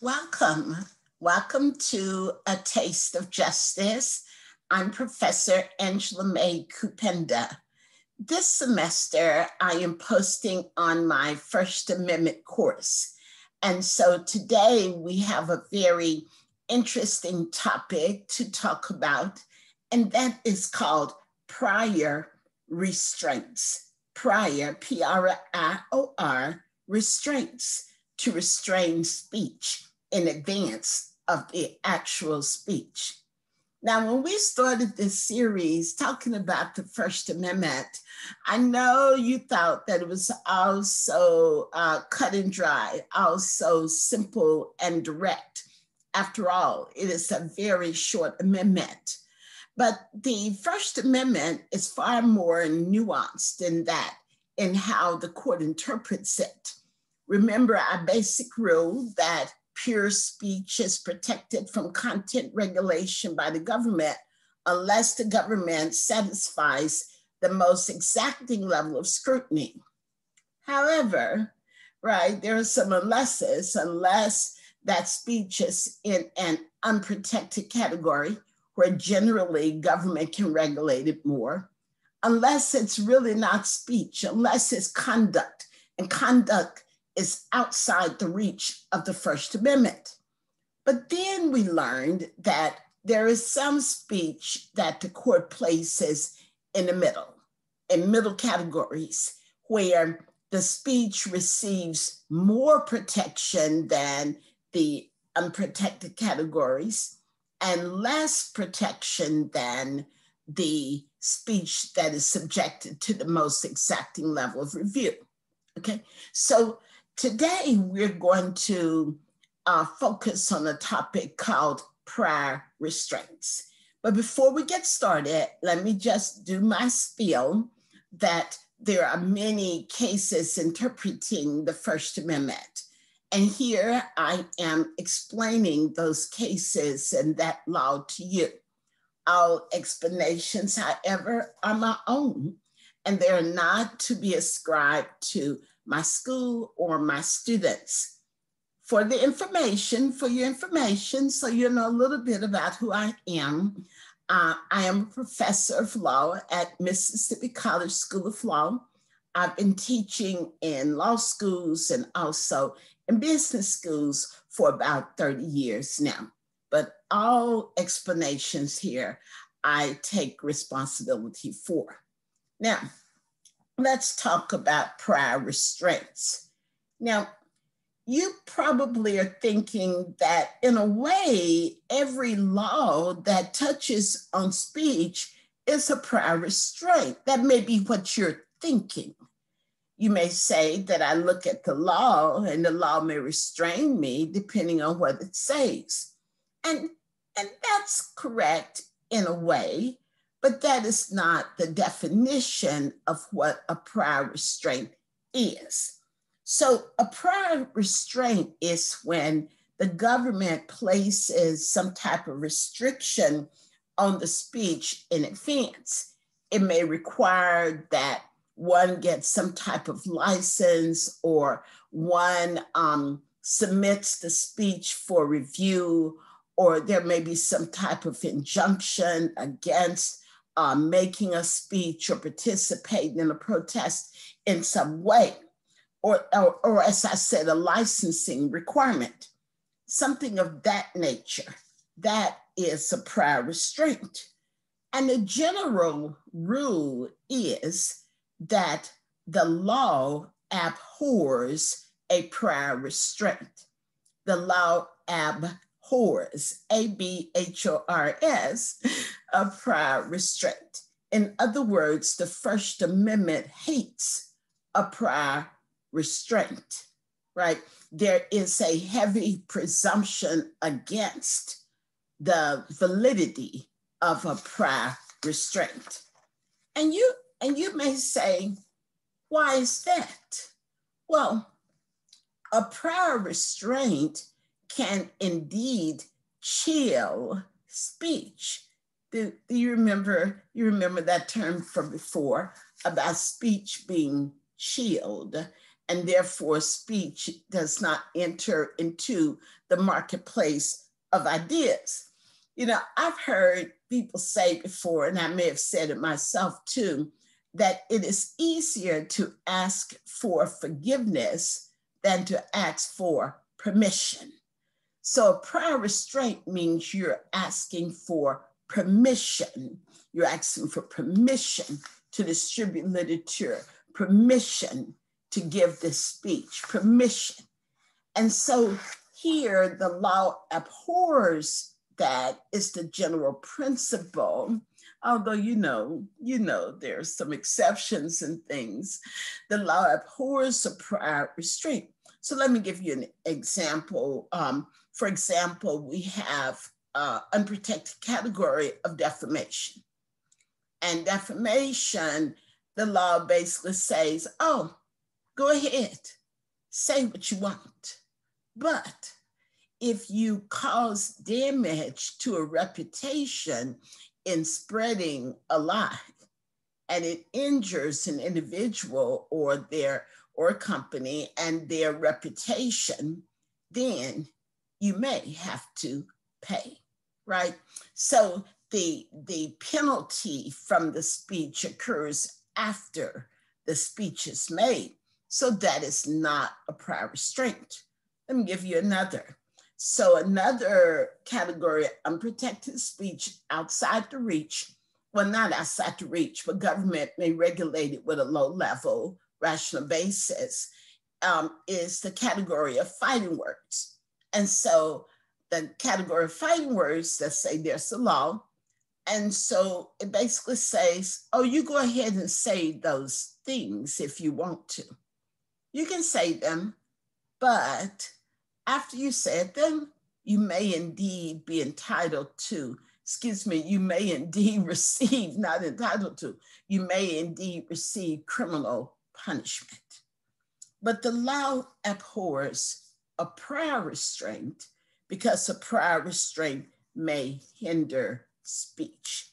Welcome. Welcome to A Taste of Justice. I'm Professor Angela Mae Kupenda. This semester, I am posting on my First Amendment course. And so today we have a very interesting topic to talk about, and that is called prior restraints. Prior, P-R-I-O-R, restraints, to restrain speech in advance of the actual speech. Now, when we started this series talking about the First Amendment, I know you thought that it was all so cut and dry, all so simple and direct. After all, it is a very short amendment. But the First Amendment is far more nuanced than that in how the court interprets it. Remember our basic rule that pure speech is protected from content regulation by the government unless the government satisfies the most exacting level of scrutiny. However, right, there are some unlesses, unless that speech is in an unprotected category where generally government can regulate it more, unless it's really not speech, unless it's conduct, and conduct is outside the reach of the First Amendment. But then we learned that there is some speech that the court places in the middle, in middle categories, where the speech receives more protection than the unprotected categories and less protection than the speech that is subjected to the most exacting level of review. Okay, so today, we're going to focus on a topic called prior restraints. But before we get started, let me just do my spiel that there are many cases interpreting the First Amendment. And here I am explaining those cases and that law to you. All explanations, however, are my own, and they're not to be ascribed to my school or my students. For your information, so you know a little bit about who I am a professor of law at Mississippi College School of Law. I've been teaching in law schools and also in business schools for about 30 years now. But all explanations here, I take responsibility for. Now, let's talk about prior restraints. Now, you probably are thinking that in a way, every law that touches on speech is a prior restraint. That may be what you're thinking. You may say that I look at the law and the law may restrain me depending on what it says. And that's correct in a way, but that is not the definition of what a prior restraint is. So a prior restraint is when the government places some type of restriction on the speech in advance. It may require that one gets some type of license, or one submits the speech for review, or there may be some type of injunction against making a speech or participating in a protest in some way, or as I said, a licensing requirement, something of that nature. That is a prior restraint. And the general rule is that the law abhors a prior restraint. The law abhors, A-B-H-O-R-S, a prior restraint. In other words, the First Amendment hates a prior restraint, right? There is a heavy presumption against the validity of a prior restraint. And you may say, why is that? Well, a prior restraint can indeed chill speech. Do you remember that term from before about speech being chilled? and therefore speech does not enter into the marketplace of ideas. You know, I've heard people say before, and I may have said it myself too, that it is easier to ask for forgiveness than to ask for permission. So a prior restraint means you're asking for permission. You're asking for permission to distribute literature, permission to give this speech, permission. And so here the law abhors that. Is the general principle, although you know, there's some exceptions and things. The law abhors a prior restraint. So let me give you an example. For example, we have unprotected category of defamation. And defamation, the law basically says, oh, go ahead, say what you want. But if you cause damage to a reputation in spreading a lie, and it injures an individual or a company and their reputation, then you may have to pay, right? So the penalty from the speech occurs after the speech is made. So that is not a prior restraint. Let me give you another. So another category, unprotected speech outside the reach, well, not outside the reach, but government may regulate it with a low level, rational basis, is the category of fighting words. And so the category of fighting words, let's say there's a law. And so it basically says, oh, you go ahead and say those things if you want to. You can say them, but after you said them, you may indeed be entitled to, you may indeed receive, not entitled to, you may indeed receive criminal punishment. But the law abhors a prior restraint because a prior restraint may hinder speech.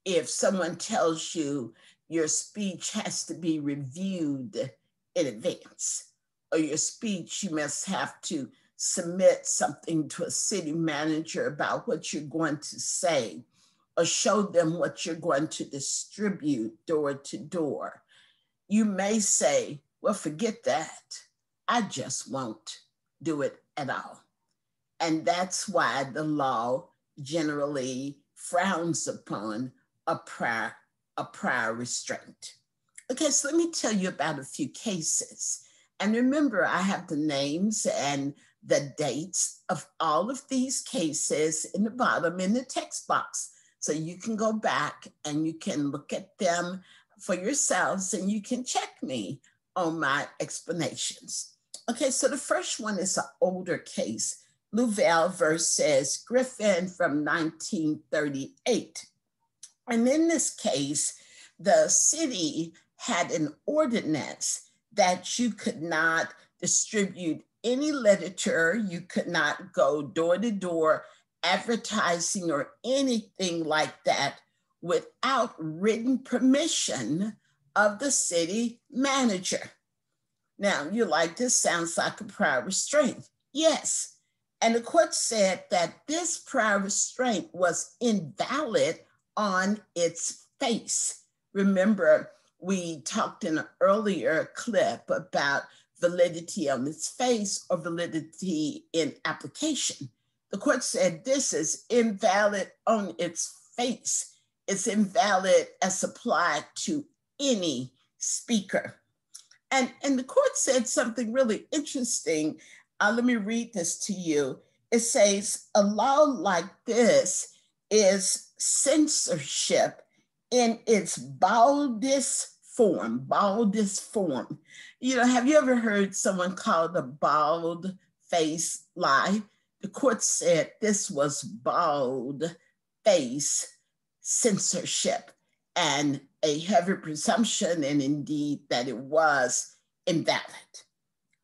If someone tells you your speech has to be reviewed in advance, or your speech, you must have to submit something to a city manager about what you're going to say, or show them what you're going to distribute door to door, you may say, well, forget that. I just won't do it at all. And that's why the law generally frowns upon a prior restraint. Okay, so let me tell you about a few cases. And remember, I have the names and the dates of all of these cases in the bottom in the text box. So you can go back and you can look at them for yourselves and you can check me on my explanations. Okay, so the first one is an older case, Louisville versus Griffin from 1938. And in this case, the city had an ordinance that you could not distribute any literature, you could not go door to door advertising or anything like that without written permission of the city manager. Now, you're like, this sounds like a prior restraint. Yes. And the court said that this prior restraint was invalid on its face. Remember, we talked in an earlier clip about validity on its face or validity in application. The court said this is invalid on its face. It's invalid as applied to any speaker. And the court said something really interesting. Let me read this to you. It says, a law like this is censorship in its baldest form. You know, have you ever heard someone called a bald face lie? The court said this was bald face censorship and a heavy presumption, and indeed that it was invalid.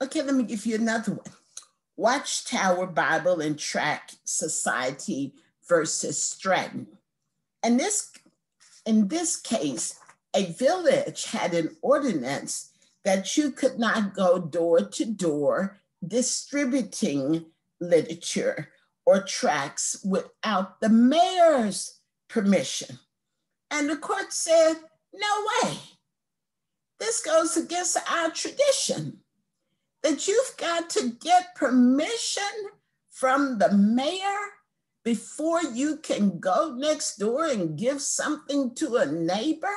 Okay, let me give you another one. Watchtower Bible and Tract Society versus Stratton. And in this case, a village had an ordinance that you could not go door to door distributing literature or tracts without the mayor's permission. And the court said, no way. This goes against our tradition, that you've got to get permission from the mayor before you can go next door and give something to a neighbor.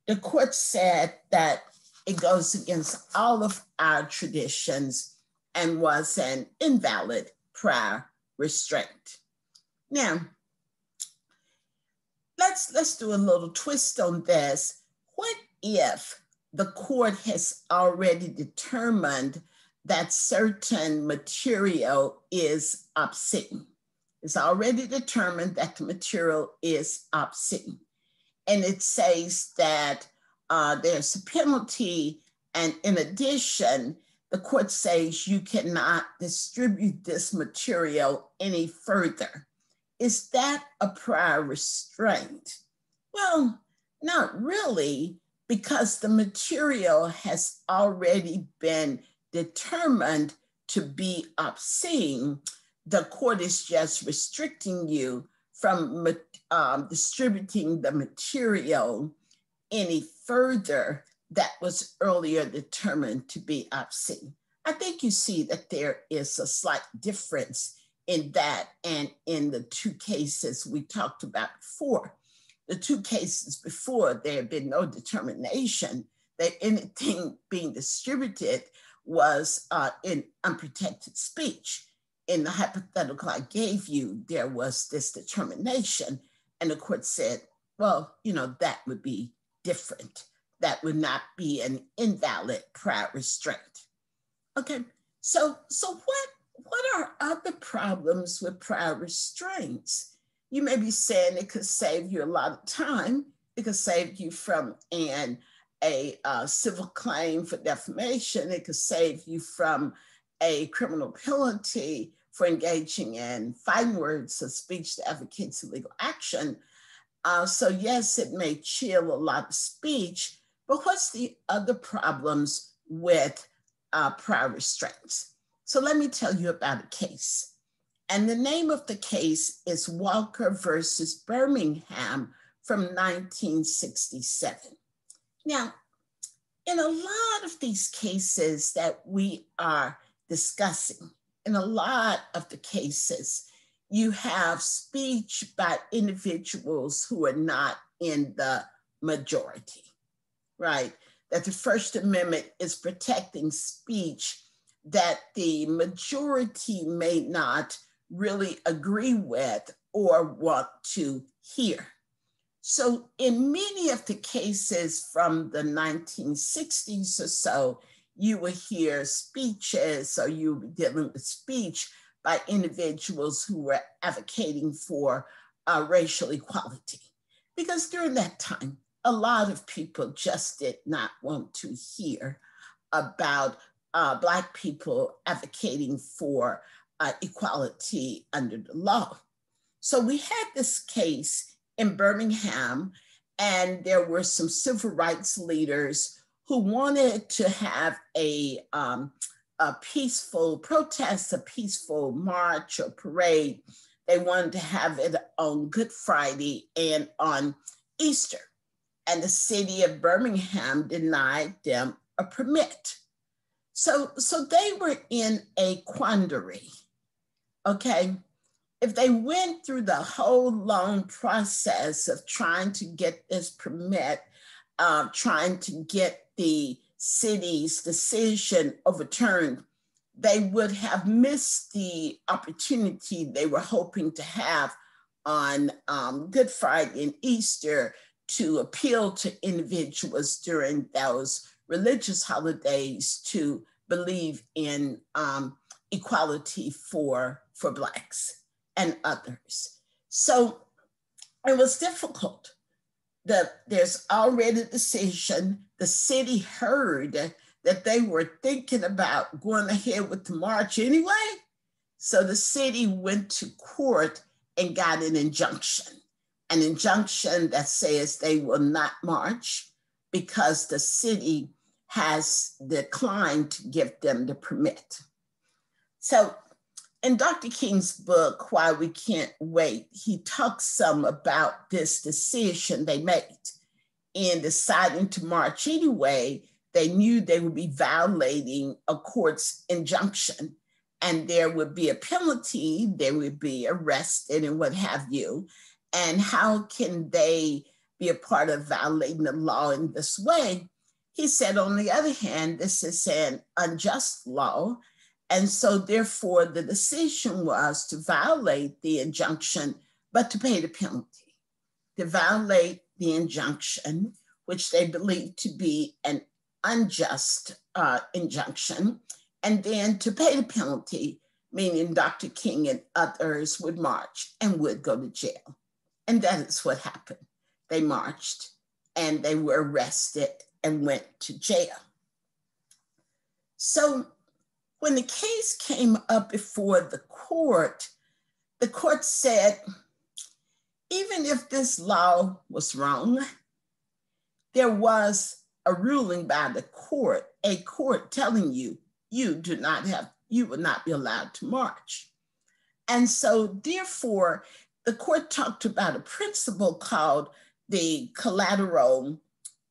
The court said that it goes against all of our traditions and was an invalid prior restraint. Now, let's do a little twist on this. What if the court has already determined that certain material is obscene? It's already determined that the material is obscene. And it says that there's a penalty, and in addition, the court says you cannot distribute this material any further. Is that a prior restraint? Well, not really, because the material has already been determined to be obscene. The court is just restricting you from distributing the material any further that was earlier determined to be obscene. I think you see that there is a slight difference in that and in the two cases we talked about before. The two cases before, there had been no determination that anything being distributed was in unprotected speech. In the hypothetical I gave you, there was this determination, and the court said, well, that would be different. That would not be an invalid prior restraint. Okay, so what are other problems with prior restraints? You may be saying it could save you a lot of time. It could save you from a civil claim for defamation. It could save you from a criminal penalty for engaging in fighting words of speech that advocates illegal action. So yes, it may chill a lot of speech, but what's the other problems with prior restraints? So let me tell you about a case. And the name of the case is Walker versus Birmingham from 1967. Now, in a lot of these cases that we are discussing, in a lot of the cases, you have speech by individuals who are not in the majority, right? That the First Amendment is protecting speech that the majority may not really agree with or want to hear. So in many of the cases from the 1960s or so, you will hear speeches, or you will be dealing with speech by individuals who were advocating for racial equality. Because during that time, a lot of people just did not want to hear about Black people advocating for equality under the law. So we had this case in Birmingham, and there were some civil rights leaders who wanted to have a peaceful protest, a peaceful march or parade. They wanted to have it on Good Friday and on Easter. And the city of Birmingham denied them a permit. So they were in a quandary, okay? If they went through the whole long process of trying to get this permit, trying to get the city's decision overturned, they would have missed the opportunity they were hoping to have on Good Friday and Easter to appeal to individuals during those religious holidays to believe in equality for Blacks and others. So it was difficult. There's already a decision. The city heard that they were thinking about going ahead with the march anyway. So the city went to court and got an injunction that says they will not march because the city has declined to give them the permit. So in Dr. King's book, Why We Can't Wait, he talks some about this decision they made. In deciding to march anyway, they knew they would be violating a court's injunction, and there would be a penalty, they would be arrested and what have you. And how can they be a part of violating the law in this way? He said, on the other hand, this is an unjust law. And so therefore the decision was to violate the injunction, but to pay the penalty, to violate the injunction, which they believed to be an unjust injunction, and then to pay the penalty, meaning Dr. King and others would march and would go to jail. And that is what happened. They marched and they were arrested and went to jail. So when the case came up before the court said, even if this law was wrong, there was a ruling by the court, a court telling you, you would not be allowed to march. And so therefore, the court talked about a principle called the Collateral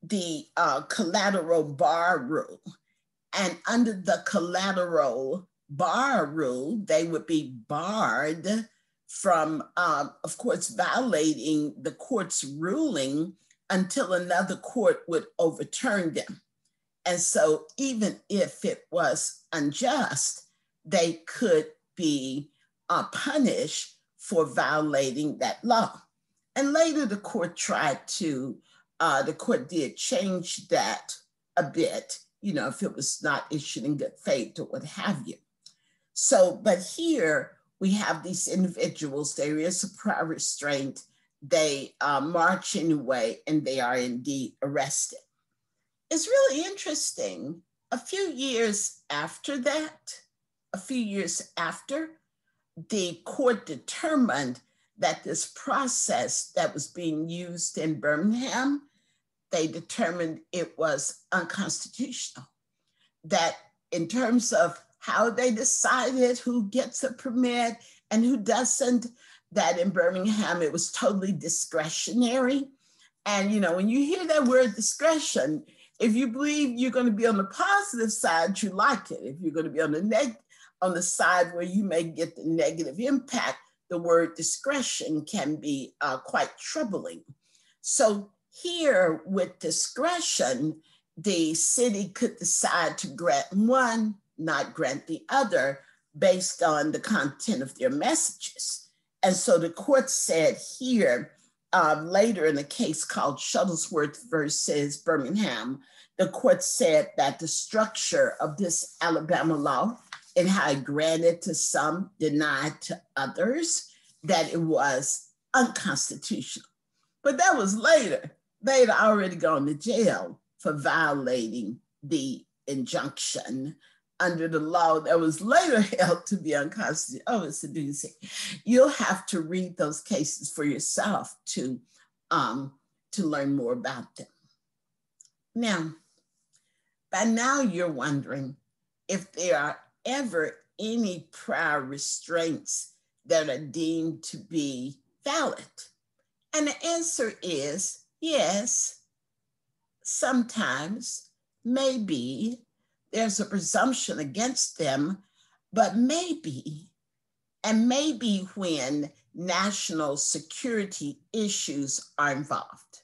Bar Rule. And under the Collateral Bar Rule, they would be barred from, of course, violating the court's ruling until another court would overturn them. And so even if it was unjust, they could be punished for violating that law. And later the court did change that a bit, if it was not issued in good faith or what have you. So, but here we have these individuals, there is a prior restraint, they march anyway, and they are indeed arrested. It's really interesting. A few years after, the court determined that this process that was being used in Birmingham, they determined it was unconstitutional. That in terms of how they decided who gets a permit and who doesn't, that in Birmingham, it was totally discretionary. And when you hear that word discretion, if you believe you're going to be on the positive side, you like it. If you're going to be on the side where you may get the negative impact, the word discretion can be quite troubling. So here with discretion, the city could decide to grant one, not grant the other, based on the content of their messages. And so the court said here, later in a case called Shuttlesworth versus Birmingham, the court said that the structure of this Alabama law and how it granted to some, denied to others, that it was unconstitutional. But that was later. They'd already gone to jail for violating the injunction under the law that was later held to be unconstitutional. Oh, it's a doozy. You'll have to read those cases for yourself to learn more about them. Now, by now you're wondering if there are ever any prior restraints that are deemed to be valid. And the answer is yes, sometimes, maybe, there's a presumption against them, but maybe when national security issues are involved.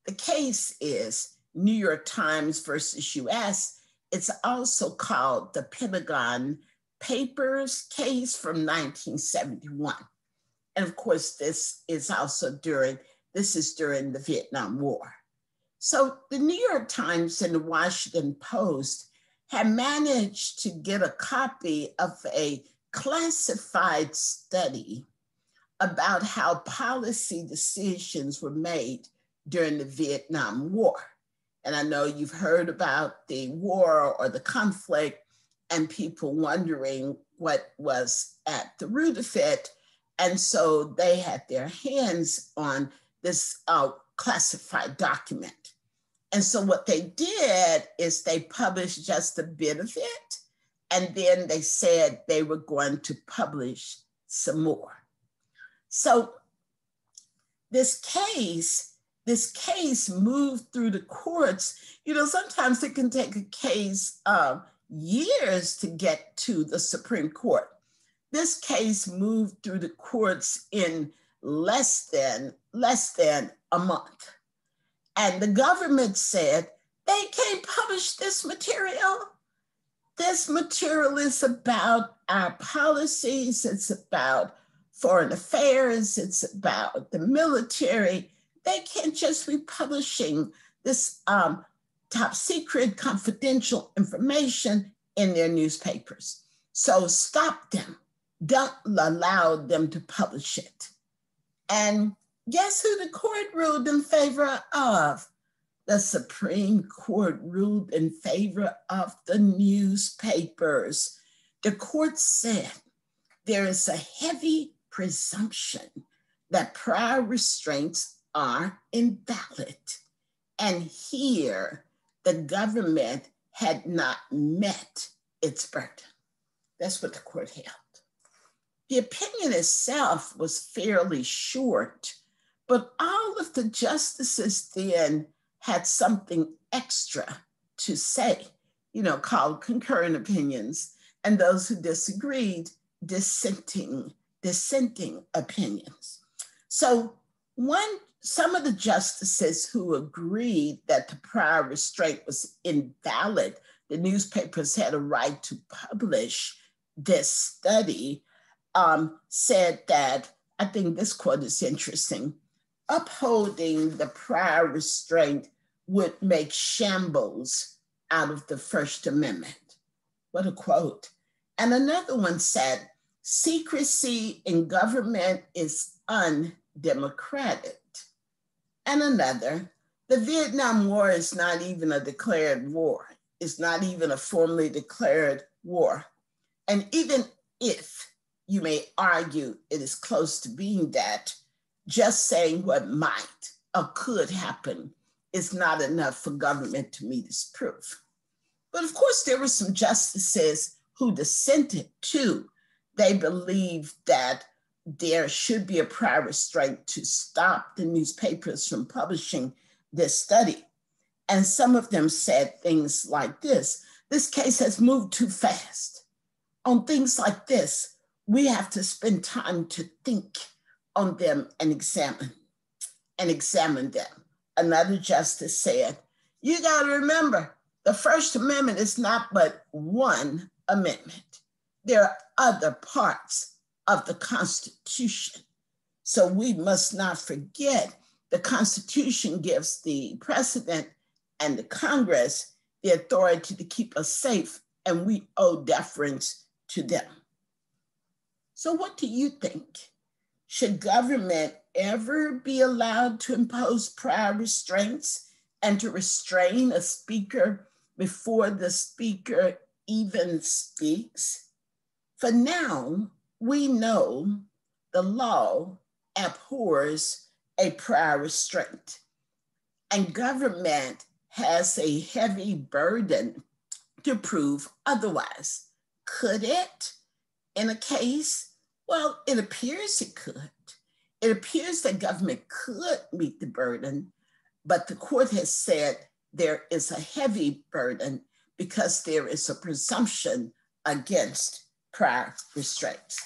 The case is New York Times versus US. It's also called the Pentagon Papers case from 1971. And of course, this is during the Vietnam War. So the New York Times and the Washington Post had managed to get a copy of a classified study about how policy decisions were made during the Vietnam War. And I know you've heard about the war or the conflict and people wondering what was at the root of it. And so they had their hands on this classified document. And so what they did is they published just a bit of it, and then they said they were going to publish some more. So this case moved through the courts. You know, sometimes it can take a case years to get to the Supreme Court. This case moved through the courts in less than a month. And the government said, they can't publish this material. This material is about our policies. It's about foreign affairs. It's about the military. They can't just be publishing this top secret confidential information in their newspapers. So stop them. Don't allow them to publish it. And guess who the court ruled in favor of? The Supreme Court ruled in favor of the newspapers. The court said there is a heavy presumption that prior restraints are invalid. And here, the government had not met its burden. That's what the court held. The opinion itself was fairly short, but all of the justices then had something extra to say, you know, called concurrent opinions, and those who disagreed, dissenting opinions. So some of the justices who agreed that the prior restraint was invalid, the newspapers had a right to publish this study, said that, I think this quote is interesting, upholding the prior restraint would make shambles out of the First Amendment. What a quote. And another one said, secrecy in government is undemocratic. And another, the Vietnam War is not even a declared war. It's not even a formally declared war. And even if you may argue it is close to being that, just saying what might or could happen is not enough for government to meet its proof. But of course, there were some justices who dissented too. They believed that there should be a prior restraint to stop the newspapers from publishing this study. And some of them said things like this: this case has moved too fast. On things like this, we have to spend time to think on them and examine them. Another justice said, you got to remember, the First Amendment is not but one amendment. There are other parts of the Constitution. So we must not forget the Constitution gives the president and the Congress the authority to keep us safe, and we owe deference to them. So what do you think? Should government ever be allowed to impose prior restraints and to restrain a speaker before the speaker even speaks? For now, we know the law abhors a prior restraint, and government has a heavy burden to prove otherwise. Could it in a case? Well, it appears it could. It appears that government could meet the burden, but the court has said there is a heavy burden because there is a presumption against prior restraints.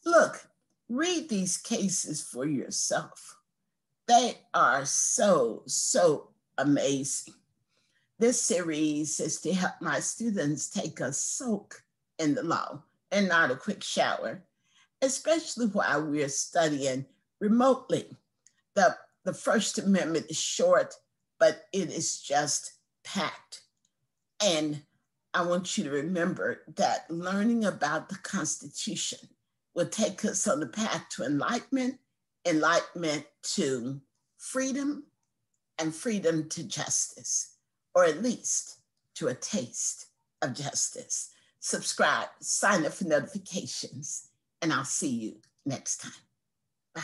Look, read these cases for yourself. They are so amazing. This series is to help my students take a soak in the law and not a quick shower, especially while we're studying remotely. The First Amendment is short, but it is just packed. And I want you to remember that learning about the Constitution will take us on the path to enlightenment to freedom, and freedom to justice, or at least to a taste of justice. Subscribe, sign up for notifications, and I'll see you next time. Bye.